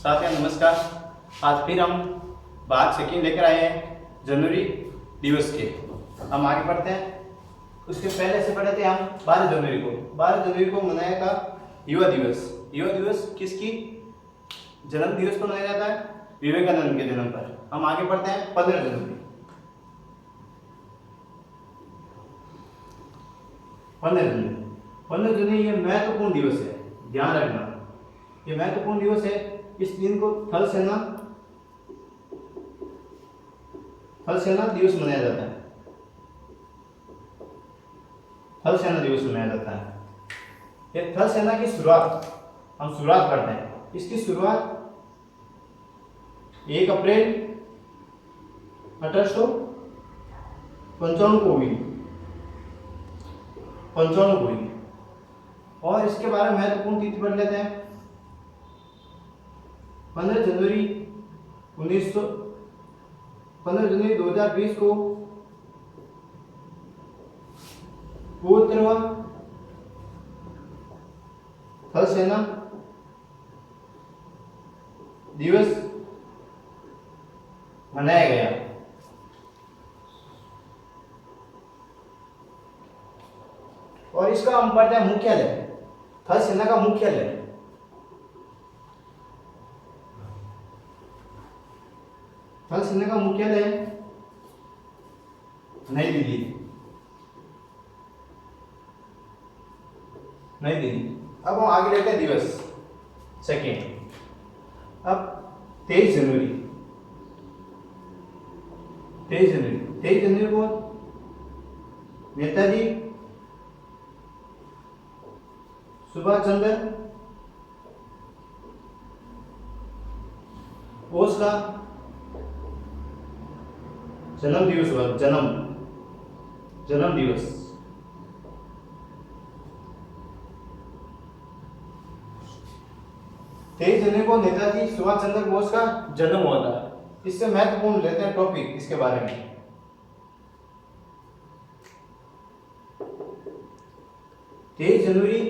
साथियों नमस्कार। आज फिर हम बात सेकेंड लेकर आए हैं जनवरी दिवस के। हम आगे बढ़ते हैं। उसके पहले से पढ़े थे हम 12 जनवरी को। 12 जनवरी को मनाया था युवा दिवस। युवा दिवस किसकी जन्म दिवस पर मनाया जाता है? विवेकानंद के जन्म पर। हम आगे बढ़ते हैं 15 जनवरी। 15 जनवरी ये महत्वपूर्ण दिवस है, ध्यान रखना। ये महत्वपूर्ण दिवस है। इस दिन को थल सेना दिवस मनाया जाता है। थल सेना दिवस मनाया जाता है। ये थल सेना की शुरुआत हम करते हैं। इसकी शुरुआत 1 अप्रैल 1895 को हुई। और इसके बारे में महत्वपूर्ण तिथि पढ़ लेते हैं। 15 जनवरी 2020 को पूर्व थल सेना दिवस मनाया गया। और इसका हम पढ़ते हैं मुख्यालय। थल सेना का मुख्यालय थल सेना का मुख्यालय नई दिल्ली। अब हम आगे लेते हैं दिवस सेकेंड। अब 23 जनवरी को नेताजी सुभाष चंद्र बोस का जन्म दिवस हुआ। जन्म दिवस 23 जनवरी को नेताजी सुभाष चंद्र बोस का जन्म हुआ था। इससे महत्वपूर्ण लेते हैं टॉपिक इसके बारे में। 23 जनवरी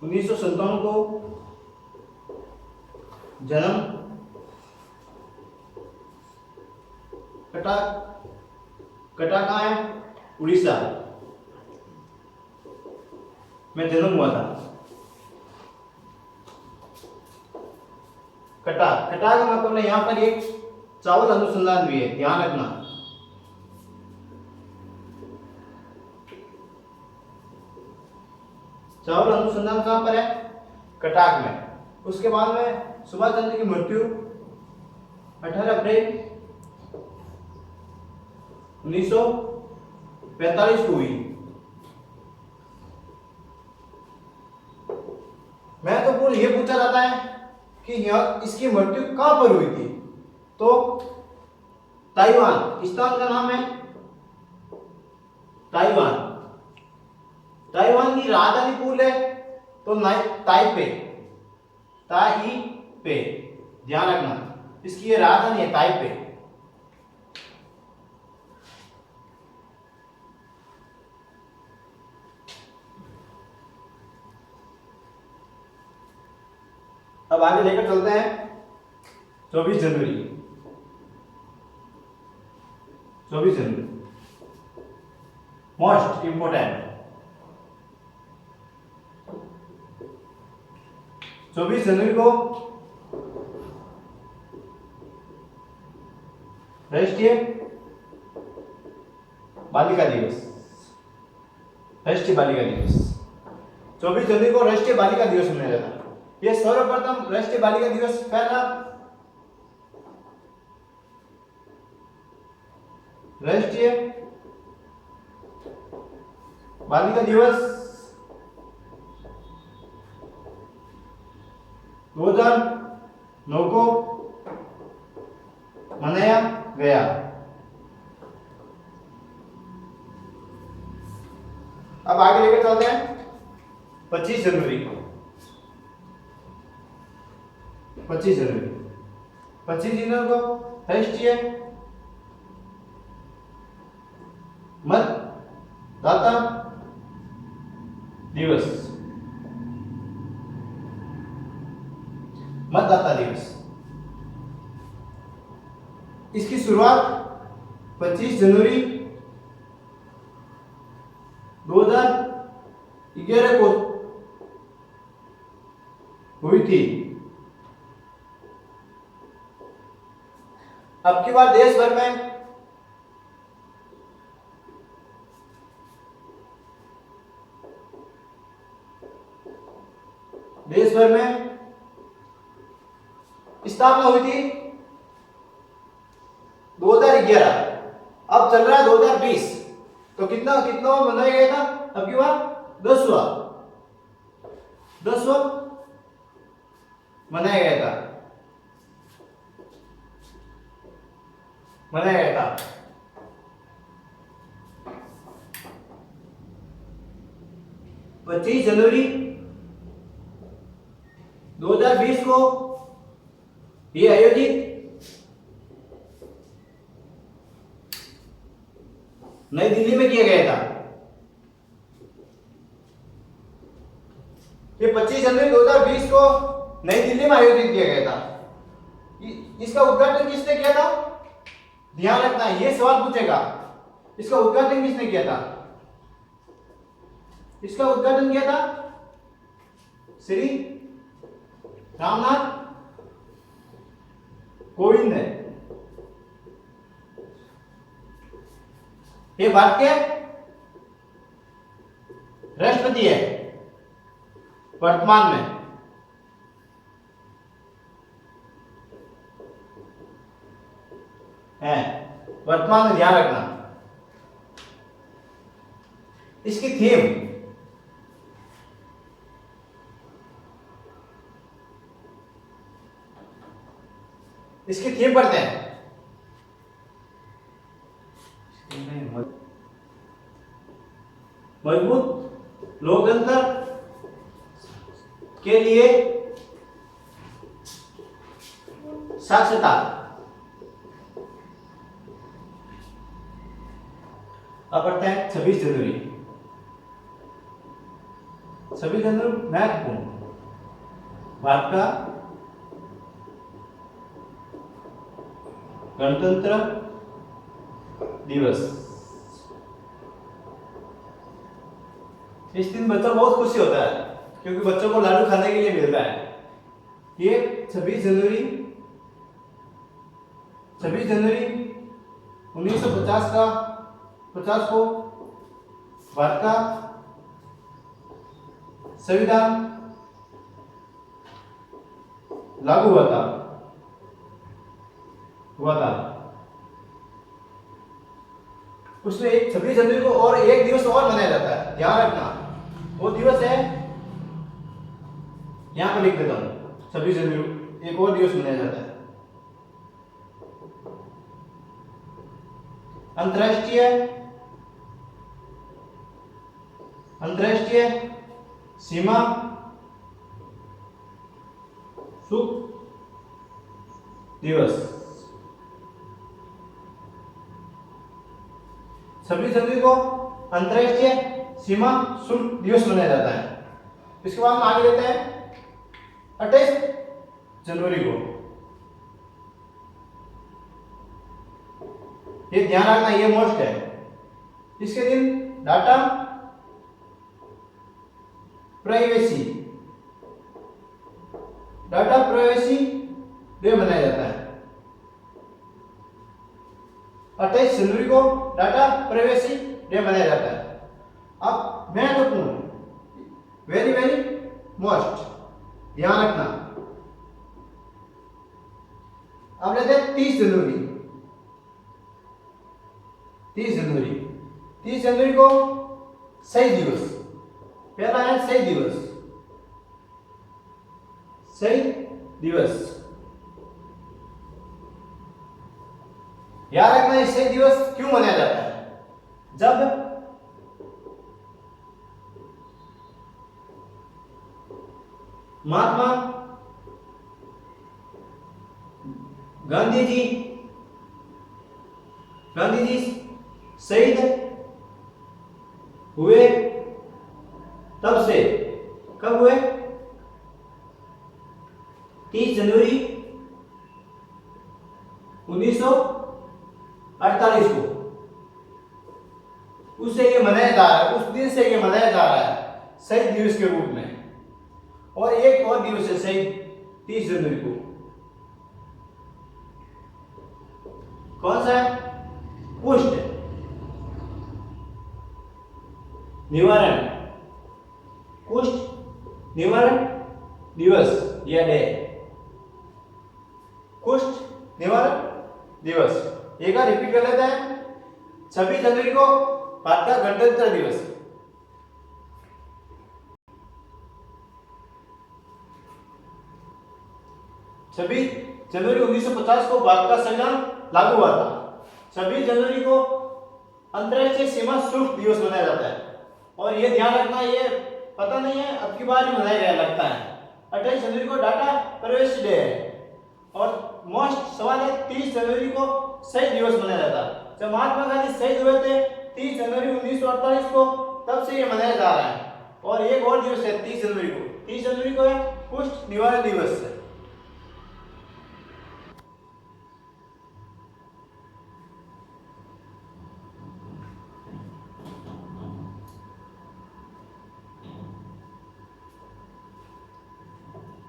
1957 को जन्म कटा कहाँ है? उड़ीसा में जन्म हुआ था। कटा का मतलब है यहाँ पर एक चावल अनुसंधान भी है, ध्यान रखना। चावल अनुसंधान कहां पर है? कटाक में। उसके बाद में सुभाष चंद्र की मृत्यु 18 अप्रैल 1945 को हुई। महत्वपूर्ण यह पूछा जाता है कि इसकी मृत्यु कहां पर हुई थी? तो ताइवान, स्थान का नाम है ताइवान की राजधानी पूल है तो ताइपे। ध्यान रखना, इसकी ये राजधानी है ताइपे। अब आगे लेकर चलते हैं 24 जनवरी। मोस्ट इंपोर्टेंट 24 जनवरी को राष्ट्रीय बालिका दिवस। 24 जनवरी को राष्ट्रीय बालिका दिवस मनाया जाता है। यह सर्वप्रथम राष्ट्रीय बालिका दिवस पहला राष्ट्रीय बालिका दिवस 2009 को मनाया गया। अब आगे लेकर चलते हैं 25 जनवरी को। 25 जनवरी को राष्ट्रीय मतदाता दिवस। मतदाता दिवस। इसकी शुरुआत 25 जनवरी 2011 को हुई थी। अब की बार देश भर में स्थापना हुई थी 2011। अब चल रहा है 2020, तो कितना कितना मनाया गया था अब की बार? 10वां मनाया गया था 25 जनवरी 2020 को ये आयोजित नई दिल्ली में किया गया था। ये 25 जनवरी 2020 को नई दिल्ली में आयोजित किया गया था। इसका उद्घाटन किसने किया था? ध्यान रखना है, ये सवाल पूछेगा, इसका उद्घाटन किसने किया था? इसका उद्घाटन किया था श्री रामनाथ कोविंद ने। ये भारत के राष्ट्रपति है वर्तमान में। वर्तमान में ध्यान रखना। इसकी थीम पढ़ते हैं। मजबूत लोकतंत्र के लिए साक्षरता। अब पढ़ते हैं 26 जनवरी। 26 जनवरी महत्वपूर्ण भारत का गणतंत्र दिवस। इस दिन बच्चा बहुत खुशी होता है क्योंकि बच्चों को लाडू खाने के लिए मिलता है। ये 26 जनवरी 1950 को भारत का संविधान लागू हुआ था। उसमें एक 26 जनवरी को और एक दिवस और मनाया जाता है, ध्यान रखना। वो दिवस है, यहां पर लिख देता हूं, 26 जनवरी एक और दिवस मनाया जाता है, अंतर्राष्ट्रीय सीमा शुल्क दिवस। 26 जनवरी को अंतर्राष्ट्रीय सीमा शुल्क दिवस मनाया जाता है। इसके बाद हम आगे लेते हैं 28 जनवरी को। ये ध्यान रखना, ये मोस्ट है। इसके दिन डाटा प्राइवेसी डे मनाया जाता है। 28 जनवरी को डाटा प्राइवेसी डे मनाया जाता है। अब महत्वपूर्ण, वेरी वेरी मोस्ट, ध्यान रखना। अब लेते हैं 30 जनवरी। 30 जनवरी को शहीद दिवस। पहला है शहीद दिवस। याद रखना, शहीद दिवस क्यों मनाया जाता है? जब महात्मा गांधी जी शहीद हुए, तब से कब हुए? 30 जनवरी 1948 को उससे ये मनाया जा रहा है, उस दिन से ये मनाया जा रहा है शहीद दिवस के रूप में। और एक और दिवस है शहीद 30 जनवरी को, कौन सा है? कुष्ठ निवारण, कुष्ठ निवारण दिवस या डे, कुष्ठ निवारण दिवस। एक बार रिपीट कर लेते हैं। 26 जनवरी को भारत का गणतंत्र दिवस, 26 जनवरी 1950 को भारत का संविधान लागू हुआ था। 26 जनवरी को अंतर्राष्ट्रीय सीमा शुल्क दिवस मनाया जाता है। और ये ध्यान रखना, ये पता नहीं है अब की बार ही मनाया गया लगता है। 28 जनवरी को डाटा प्राइवेसी डे है। और मोस्ट सवाल है 30 जनवरी को शहीद दिवस मनाया जाता है। जब महात्मा गांधी शहीद हुए थे 30 जनवरी 1948 को, तब से ये मनाया जा रहा है। और एक और दिवस है 30 जनवरी को, 30 जनवरी को है कुष्ठ निवारण दिवस है।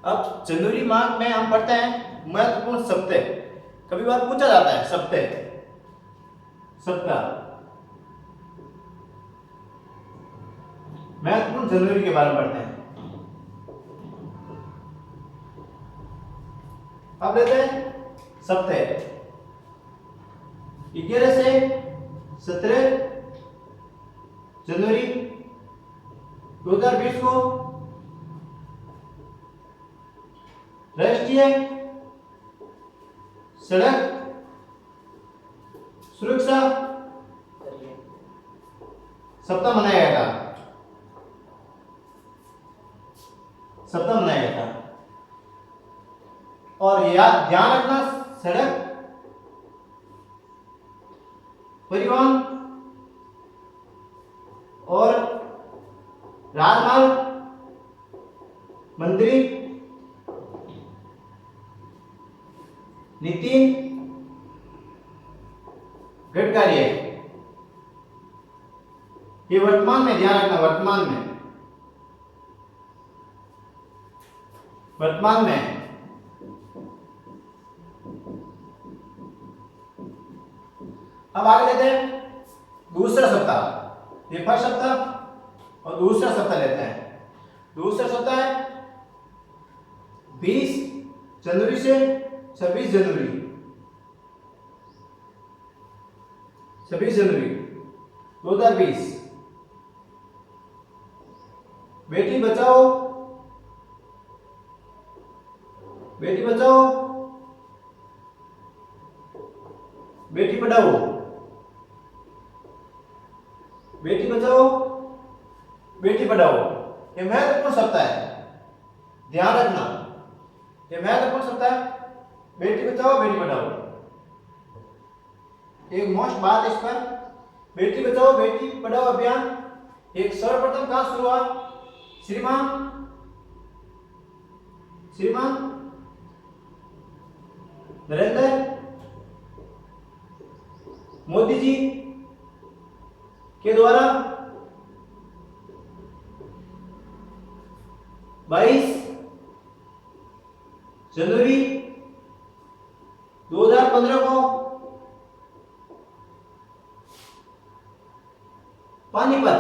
अब जनवरी माह में हम पढ़ते हैं महत्वपूर्ण सप्ताह। कभी बार पूछा जाता है सप्ताह, सप्ताह महत्वपूर्ण जनवरी के बारे में पढ़ते हैं। अब लेते हैं सप्ताह 11 से 17 जनवरी 2020 को राष्ट्रीय सड़क सुरक्षा सप्ताह मनाया गया था। और याद ध्यान रखना, सड़क परिवहन और राजमार्ग मंत्री नितिन गडकरी है। ये वर्तमान में ध्यान रखना, वर्तमान में अब आगे लेते हैं दूसरा सप्ताह। ये फर्स्ट सप्ताह और दूसरा सप्ताह लेते हैं। दूसरा सप्ताह है 20 जनवरी से 26 जनवरी 2020। बेटी बचाओ बेटी पढ़ाओ, बेटी बचाओ बेटी पढ़ाओ। ये महत्वपूर्ण सप्ताह है, ध्यान रखना। ये महत्वपूर्ण सप्ताह है, बेटी बचाओ बेटी पढ़ाओ। एक मोस्ट बात इस पर, बेटी बचाओ बेटी पढ़ाओ अभियान एक सर्वप्रथम कहां शुरू हुआ? श्रीमान नरेंद्र मोदी जी के द्वारा 22 जनवरी 2015 को पानीपत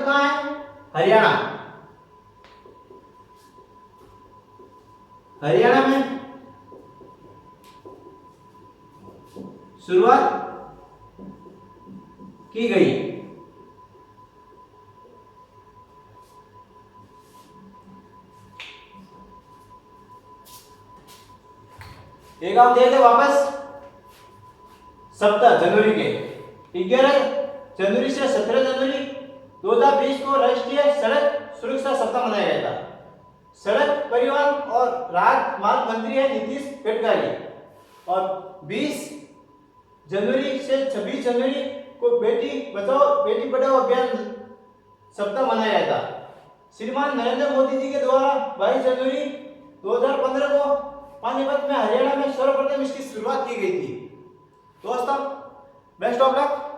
कहाँ है? हरियाणा में शुरुआत की गई। एक आप देखते वापस सप्ताह जनवरी के 11 जनवरी से 17 जनवरी 2020 को राष्ट्रीय सड़क सुरक्षा सप्ताह मनाया गया था। सड़क परिवहन और राजमार्ग मंत्री है नीतीश गडकरी। और 20 जनवरी से 26 जनवरी को बेटी बचाओ बेटी पढ़ाओ अभियान सप्ताह मनाया गया था। श्रीमान नरेंद्र मोदी जी के द्वारा 22 जनवरी 2015 को पानीपत में हरियाणा में सर्वप्रथम इसकी शुरुआत की गई थी। दोस्तों बेस्ट ऑफ लक।